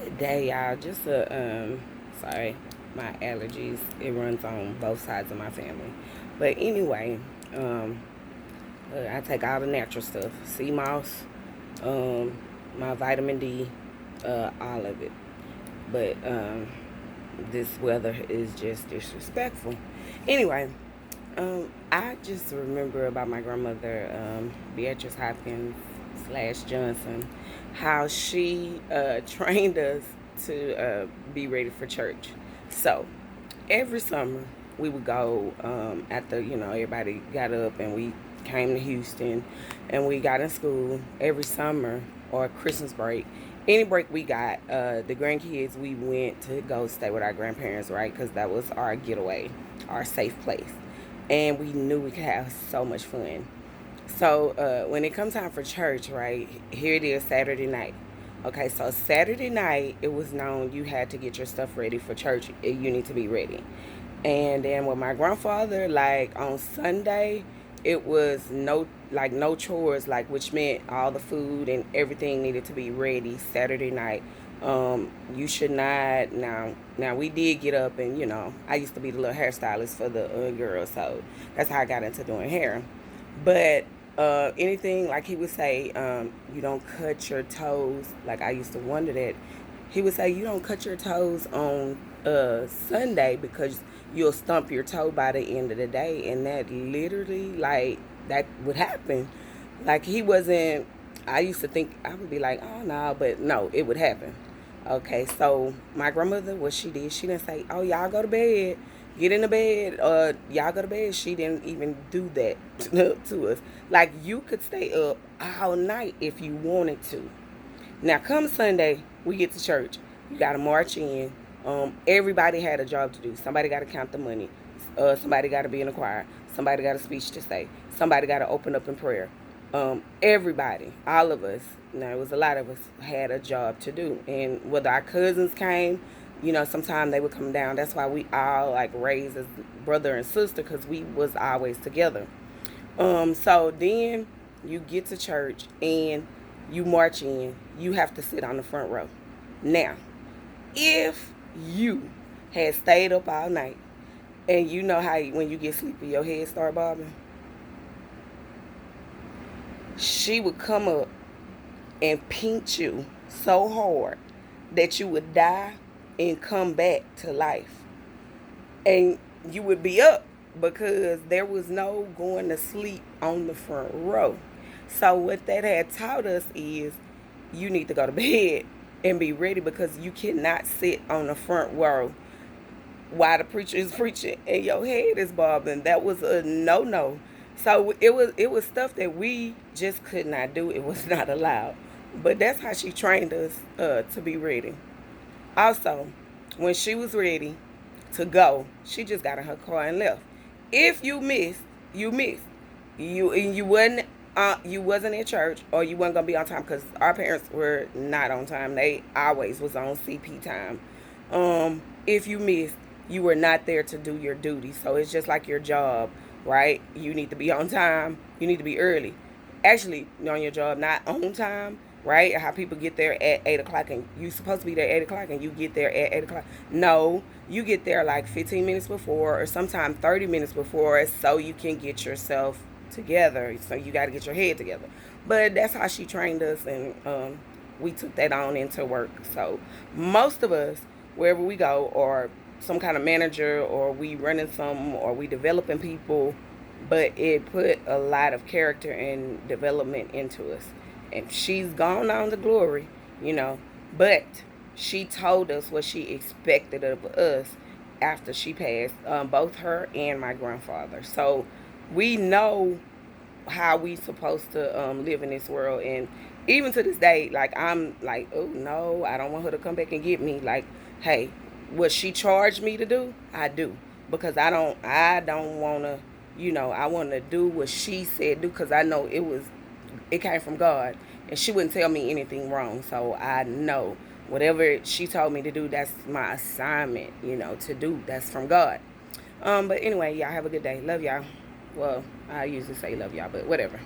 Today, y'all, just sorry, my allergies, it runs on both sides of my family. But anyway, um, I take all the natural stuff, sea moss, um, my vitamin D, all of it. But this weather is just disrespectful. Anyway, I just remember about my grandmother, Beatrice Hopkins slash Johnson, how she trained us to be ready for church. So every summer we would go after everybody got up and we came to Houston and we got in school every summer or Christmas break. Any break we got, the grandkids, we went to go stay with our grandparents, right? Because that was our getaway, our safe place. And we knew we could have so much fun. So when it comes time for church, right, here it is Saturday night. Okay, so Saturday night, it was known you had to get your stuff ready for church. You need to be ready. And then with my grandfather, like on Sunday, it was no chores, like which meant all the food and everything needed to be ready Saturday night. You should not now we did get up and I used to be the little hairstylist for the girls, so that's how I got into doing hair. But anything like he would say, you don't cut your toes. Like I used to wonder that. He would say you don't cut your toes on Sunday because you'll stump your toe by the end of the day, and that literally like that would happen. Like he wasn't. I used to think I would be like, oh no, but no, it would happen. Okay, so my grandmother, what she did, she didn't say, oh y'all go to bed, get in the bed, y'all go to bed. She didn't even do that to us. Like you could stay up all night if you wanted to. Now, come Sunday, we get to church. You got to march in. Everybody had a job to do. Somebody got to count the money. Somebody got to be in the choir. Somebody got a speech to say. Somebody got to open up in prayer. Everybody, all of us, now it was a lot of us, had a job to do. And whether our cousins came, sometimes they would come down. That's why we all like raised as brother and sister because we was always together. So then you get to church and you march in. You have to sit on the front row. Now, if you had stayed up all night and you know how when you get sleepy your head start bobbing, she would come up and pinch you so hard that you would die and come back to life. And you would be up because there was no going to sleep on the front row. So what that had taught us is you need to go to bed and be ready because you cannot sit on the front row while the preacher is preaching and your head is bobbing. That was a no. So it was stuff that we just could not do. It was not allowed. But that's how she trained us to be ready. Also, when she was ready to go, she just got in her car and left. If you missed, you missed. You wasn't at church or you wasn't gonna be on time because our parents were not on time. They always was on CP time. If you missed, you were not there to do your duty. So it's just like your job, right? You need to be on time. You need to be early. Actually, on your job, not on time, right? How people get there at 8 o'clock and you supposed to be there at 8 o'clock and you get there at 8 o'clock. No, you get there like 15 minutes before or sometimes 30 minutes before so you can get yourself together. So you got to get your head together. But that's how she trained us, and we took that on into work. So most of us, wherever we go, or some kind of manager, or we running some, or we developing people, but it put a lot of character and development into us. And she's gone on to glory, you know, but she told us what she expected of us after she passed, both her and my grandfather. So we know how we supposed to live in this world. And even to this day, like I'm like, oh no, I don't want her to come back and get me. Like, hey, what she charged me to do, I do, because I don't want to, I want to do what she said do, because I know it came from God, and she wouldn't tell me anything wrong. So I know whatever she told me to do, that's my assignment, to do. That's from God. But anyway, y'all have a good day. Love y'all. Well, I usually say love y'all, but whatever.